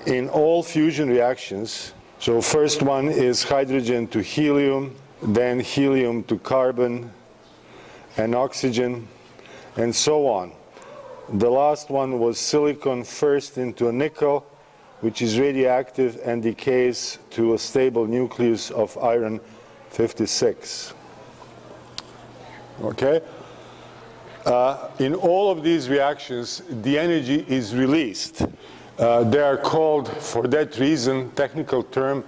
in all fusion reactions, so first one is hydrogen to helium, then helium to carbon and oxygen, and so on. The last one was silicon first into a nickel, which is radioactive and decays to a stable nucleus of iron 56. Okay? In all of these reactions, the energy is released. They are called, for that reason, technical term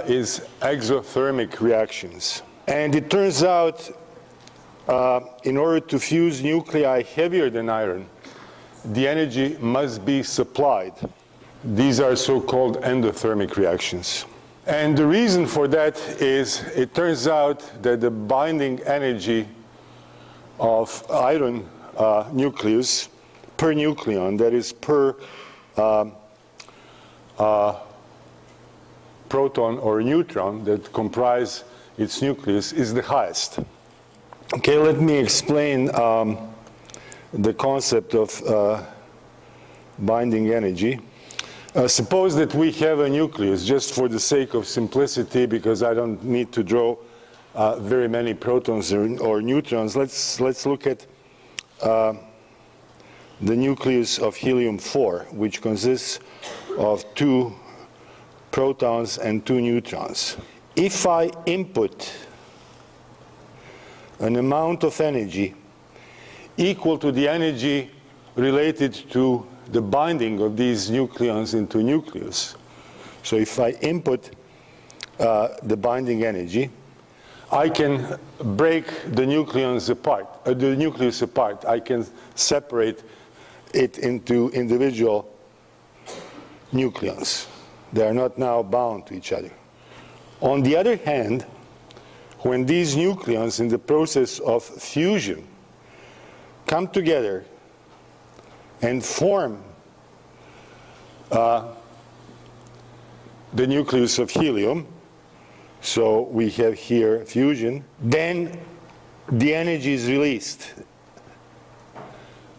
is exothermic reactions. And it turns out, in order to fuse nuclei heavier than iron, the energy must be supplied. These are so-called endothermic reactions. And the reason for that is, it turns out that the binding energy of iron nucleus per nucleon, that is per proton or neutron that comprise its nucleus, is the highest. Okay, let me explain the concept of binding energy. Suppose that we have a nucleus, just for the sake of simplicity, because I don't need to draw very many protons or neutrons. Let's look at the nucleus of helium-4, which consists of 2 protons and 2 neutrons. If I input an amount of energy equal to the energy related to the binding of these nucleons into nucleus, so if I input the binding energy, I can break the nucleus apart. I can separate it into individual nucleons. They are not now bound to each other. On the other hand, when these nucleons in the process of fusion come together and form the nucleus of helium, so we have here fusion, then the energy is released.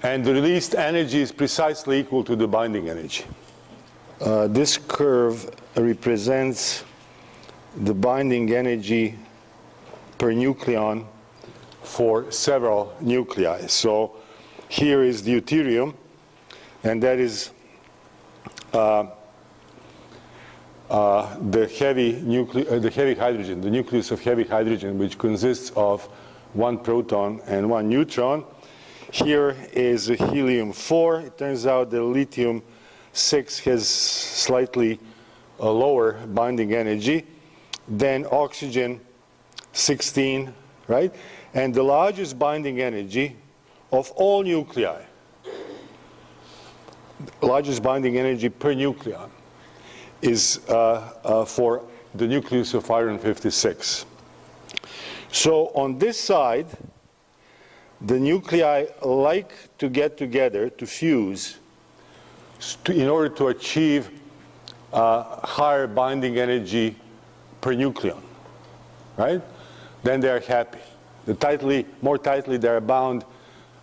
And the released energy is precisely equal to the binding energy. This curve represents the binding energy per nucleon for several nuclei. So here is deuterium, and that is the heavy hydrogen, the nucleus of heavy hydrogen, which consists of 1 proton and 1 neutron. Here is a helium-4. It turns out the lithium-6 has slightly a lower binding energy than oxygen-16, right? And the largest binding energy of all nuclei, largest binding energy per nucleon, is for the nucleus of iron 56. So on this side, the nuclei like to get together to fuse in order to achieve higher binding energy per nucleon, right? Then they are happy. The more tightly they are bound,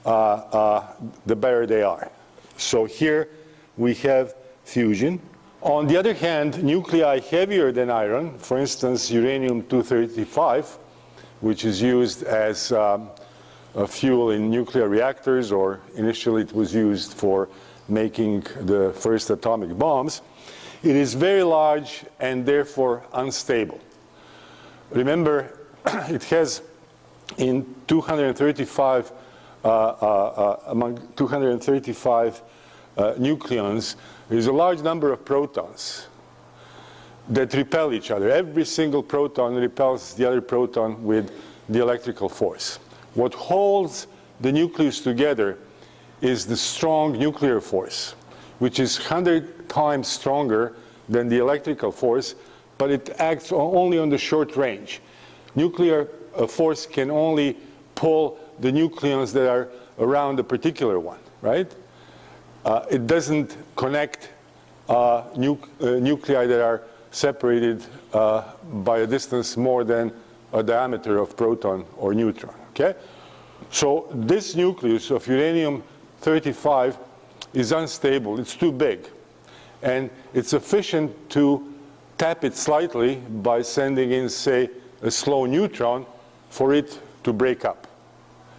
the better they are. So here we have fusion. On the other hand, nuclei heavier than iron, for instance, uranium-235, which is used as a fuel in nuclear reactors, or initially it was used for making the first atomic bombs, it is very large and therefore unstable. Remember, it has in 235, among 235 nucleons, there is a large number of protons that repel each other. Every single proton repels the other proton with the electrical force. What holds the nucleus together is the strong nuclear force, which is 100 times stronger than the electrical force, but it acts only on the short range. Nuclear force can only pull the nucleons that are around a particular one, right? It doesn't connect nuclei that are separated by a distance more than a diameter of proton or neutron, okay? So this nucleus of uranium-35 is unstable. It's too big. and it's efficient to tap it slightly by sending in, say, a slow neutron for it to break up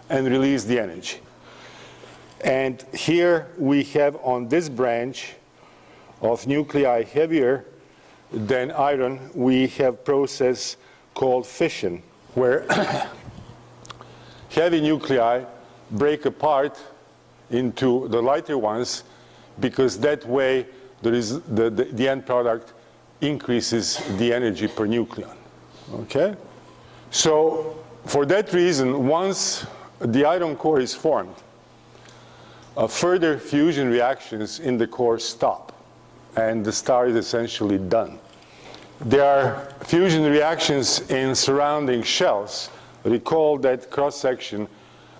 and release the energy. And here we have on this branch of nuclei heavier than iron, we have process called fission, where heavy nuclei break apart into the lighter ones, because that way there is the end product increases the energy per nucleon. Okay? So for that reason, once the iron core is formed, further fusion reactions in the core stop, and the star is essentially done. There are fusion reactions in surrounding shells. Recall that cross-section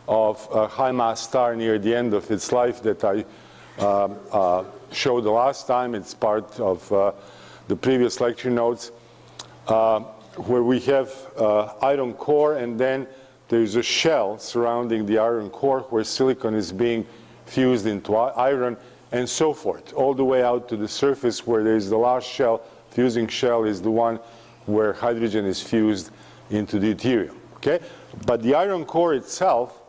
of a high-mass star near the end of its life that I showed the last time. It's part of the previous lecture notes, where we have iron core, and then there's a shell surrounding the iron core where silicon is being fused into iron, and so forth, all the way out to the surface where there's the last shell. Fusing shell is the one where hydrogen is fused into deuterium. Okay? But the iron core itself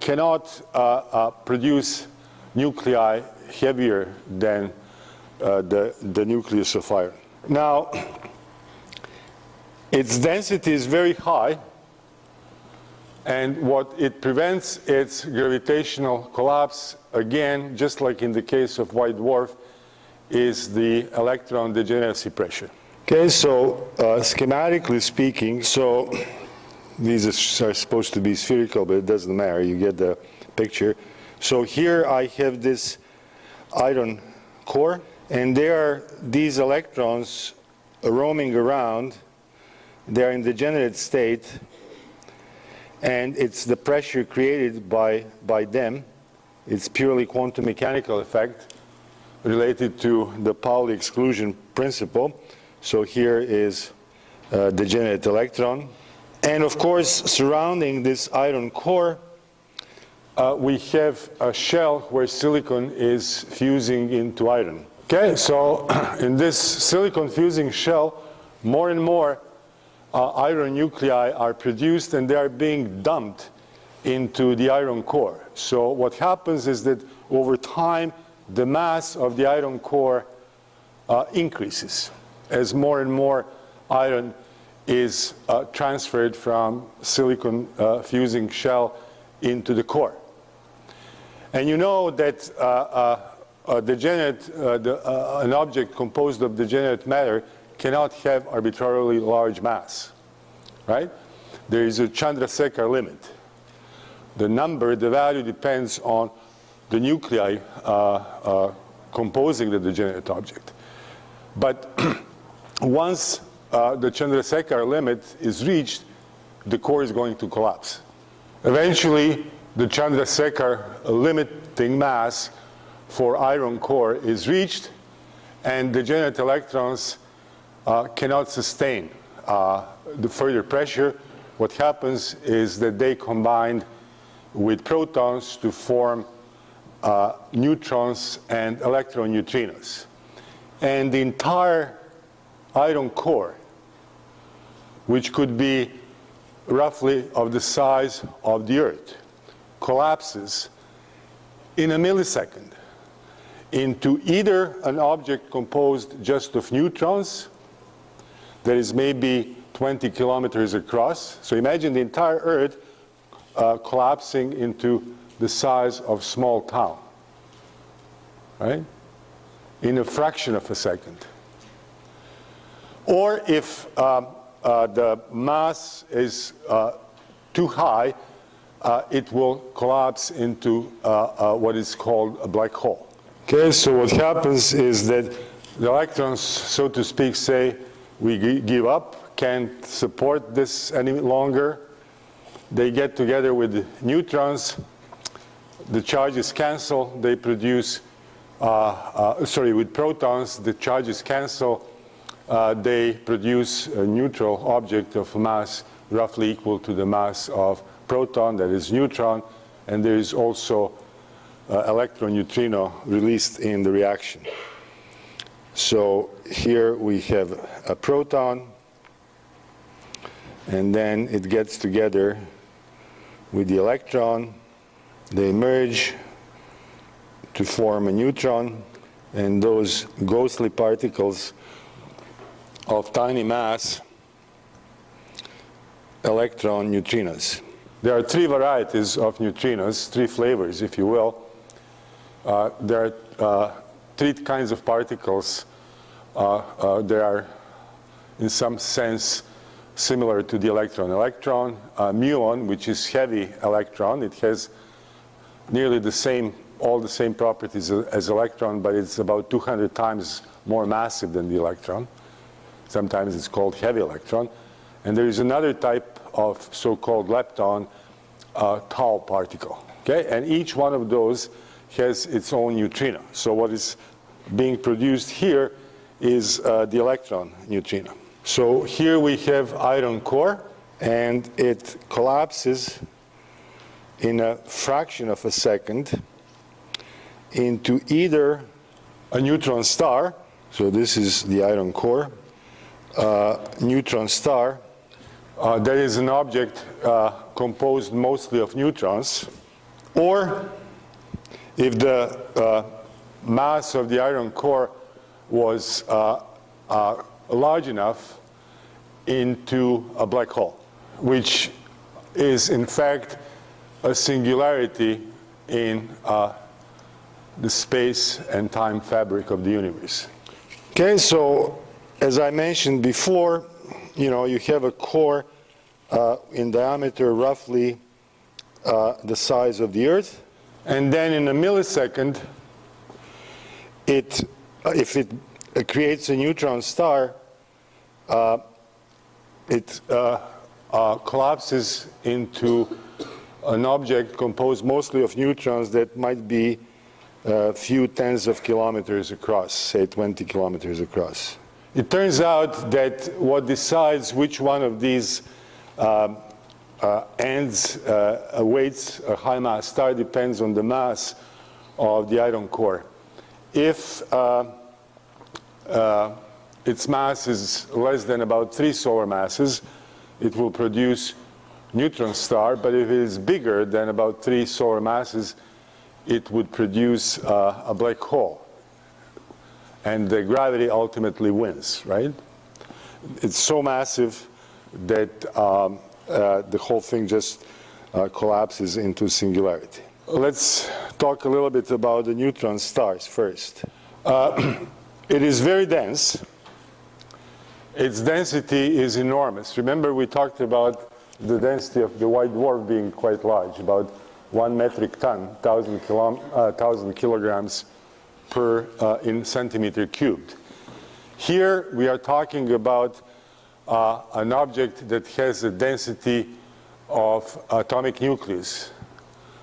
cannot produce nuclei heavier than the nucleus of iron. Now, its density is very high, and what it prevents its gravitational collapse, again, just like in the case of white dwarf, is the electron degeneracy pressure. Okay, so schematically speaking, so these are supposed to be spherical, but it doesn't matter, you get the picture. So here I have this iron core, and there are these electrons roaming around. They're in the degenerate state, and it's the pressure created by them. It's purely quantum mechanical effect related to the Pauli exclusion principle. So here is the degenerate electron. And of course, surrounding this iron core, we have a shell where silicon is fusing into iron. Okay, so in this silicon fusing shell, more and more iron nuclei are produced, and they are being dumped into the iron core. So what happens is that over time, the mass of the iron core increases as more and more iron is transferred from silicon fusing shell into the core. And you know that an object composed of degenerate matter cannot have arbitrarily large mass, right? There is a Chandrasekhar limit. The value depends on the nuclei composing the degenerate object. But once the Chandrasekhar limit is reached, the core is going to collapse. Eventually, the Chandrasekhar limiting mass for iron core is reached, and degenerate electrons cannot sustain the further pressure. What happens is that they combine with protons to form neutrons and electron neutrinos. And the entire iron core, which could be roughly of the size of the Earth, collapses in a millisecond into either an object composed just of neutrons that is maybe 20 kilometers across. So imagine the entire Earth collapsing into the size of a small town, right? In a fraction of a second. Or if the mass is too high, it will collapse into what is called a black hole. Okay, so what happens is that the electrons, so to speak, say, we give up, can't support this any longer. They get together with the neutrons, the charges cancel, they produce, with protons, the charges cancel, they produce a neutral object of mass roughly equal to the mass of proton, that is neutron, and there is also electron neutrino released in the reaction. So here we have a proton, and then it gets together with the electron. They merge to form a neutron, and those ghostly particles of tiny mass, electron neutrinos. There are three varieties of neutrinos, three flavors, if you will. There are three kinds of particles. There are, in some sense, similar to the electron. Electron, muon, which is heavy electron. It has nearly the same, all the same properties as electron, but it's about 200 times more massive than the electron. Sometimes it's called heavy electron. And there is another type of so-called lepton, tau particle. Okay? And each one of those has its own neutrino. So what is being produced here is the electron neutrino. So here we have iron core, and it collapses in a fraction of a second into either a neutron star, so this is the iron core, neutron star, that is an object composed mostly of neutrons, or if the mass of the iron core was large enough, into a black hole, which is in fact a singularity in the space and time fabric of the universe. Okay, so as I mentioned before, you have a core in diameter roughly the size of the Earth, and then in a millisecond, if it creates a neutron star, it collapses into an object composed mostly of neutrons that might be a few tens of kilometers across, say 20 kilometers across. It turns out that what decides which one of these ends awaits a high mass star depends on the mass of the iron core. If its mass is less than about 3 solar masses, it will produce neutron star, but if it is bigger than about 3 solar masses, it would produce a black hole. And the gravity ultimately wins, right? It's so massive that the whole thing just collapses into singularity. Let's talk a little bit about the neutron stars first. It is very dense. Its density is enormous. Remember, we talked about the density of the white dwarf being quite large, about 1 metric ton, 1,000 kilograms per in centimeter cubed. Here we are talking about an object that has a density of atomic nucleus,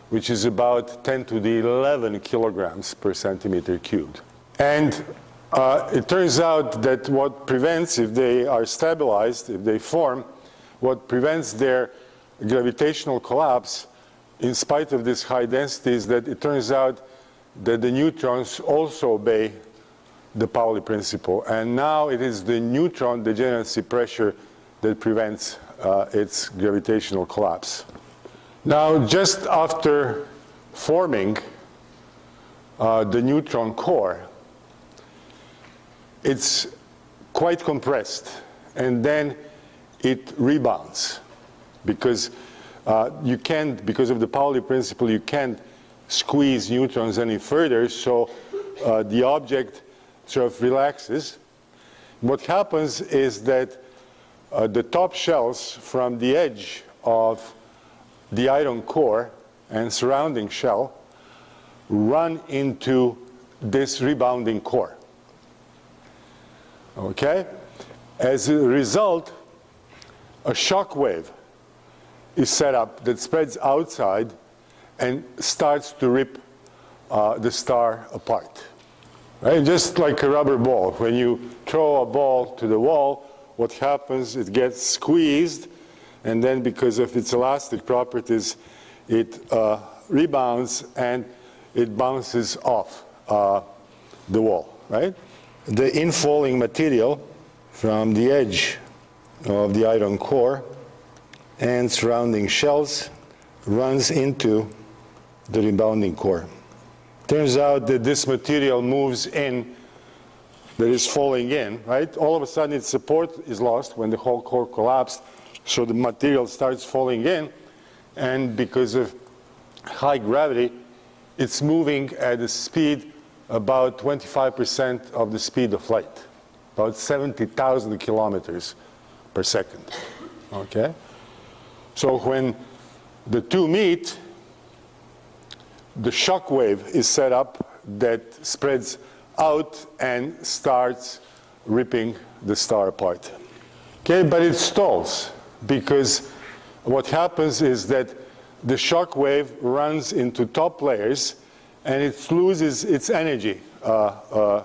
which is about 10 to the 11 kilograms per centimeter cubed. And it turns out that what prevents, if they are stabilized, if they form, what prevents their gravitational collapse, in spite of this high density, is that it turns out that the neutrons also obey the Pauli principle. And now it is the neutron degeneracy pressure that prevents its gravitational collapse. Now, just after forming the neutron core, it's quite compressed, and then it rebounds because you can't, because of the Pauli principle, you can't squeeze neutrons any further, so the object sort of relaxes. What happens is that the top shells from the edge of the iron core and surrounding shell run into this rebounding core. Okay? As a result, a shock wave is set up that spreads outside and starts to rip the star apart. Right? Just like a rubber ball. When you throw a ball to the wall, what happens, it gets squeezed, and then because of its elastic properties, it rebounds, and it bounces off the wall, right? The infalling material from the edge of the iron core and surrounding shells runs into the rebounding core. Turns out that this material moves in, that is falling in, right? All of a sudden its support is lost when the whole core collapsed, so the material starts falling in, and because of high gravity, it's moving at a speed about 25% of the speed of light, about 70,000 kilometers per second, okay? So when the two meet, the shock wave is set up that spreads out and starts ripping the star apart. Okay, but it stalls because what happens is that the shock wave runs into top layers and it loses its energy to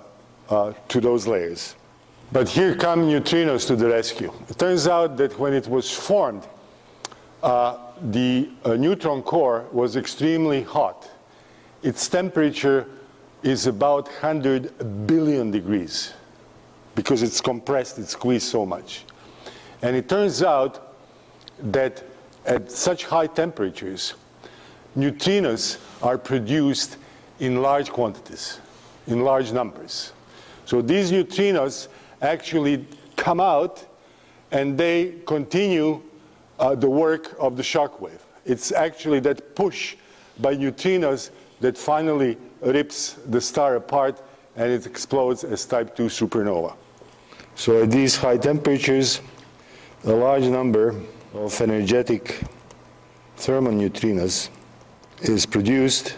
those layers. But here come neutrinos to the rescue. It turns out that when it was formed, the neutron core was extremely hot. Its temperature is about 100 billion degrees because it's compressed, it's squeezed so much. And it turns out that at such high temperatures, neutrinos are produced in large quantities, in large numbers. So these neutrinos actually come out and they continue the work of the shock wave. It's actually that push by neutrinos that finally rips the star apart and it explodes as type 2 supernova. So at these high temperatures, a large number of energetic thermoneutrinos is produced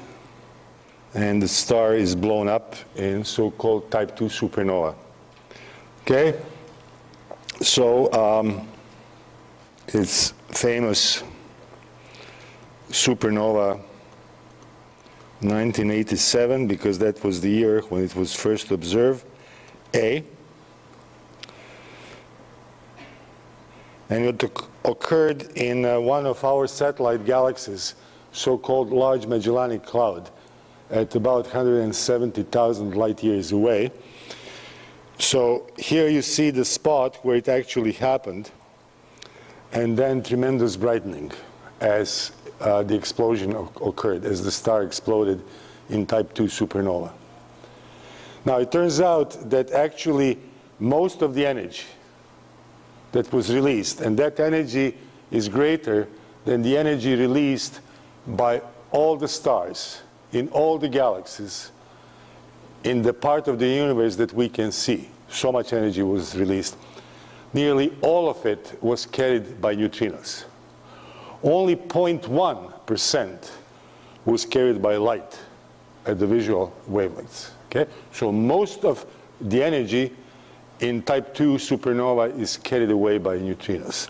and the star is blown up in so-called type 2 supernova. Okay? So it's famous supernova 1987, because that was the year when it was first observed, A. And it occurred in one of our satellite galaxies, so-called Large Magellanic Cloud, at about 170,000 light years away. So here you see the spot where it actually happened, and then tremendous brightening as the explosion occurred, as the star exploded in type 2 supernova. Now it turns out that actually most of the energy that was released, and that energy is greater than the energy released by all the stars in all the galaxies in the part of the universe that we can see. So much energy was released. Nearly all of it was carried by neutrinos. Only 0.1% was carried by light at the visual wavelengths. Okay? So most of the energy in type 2 supernova is carried away by neutrinos.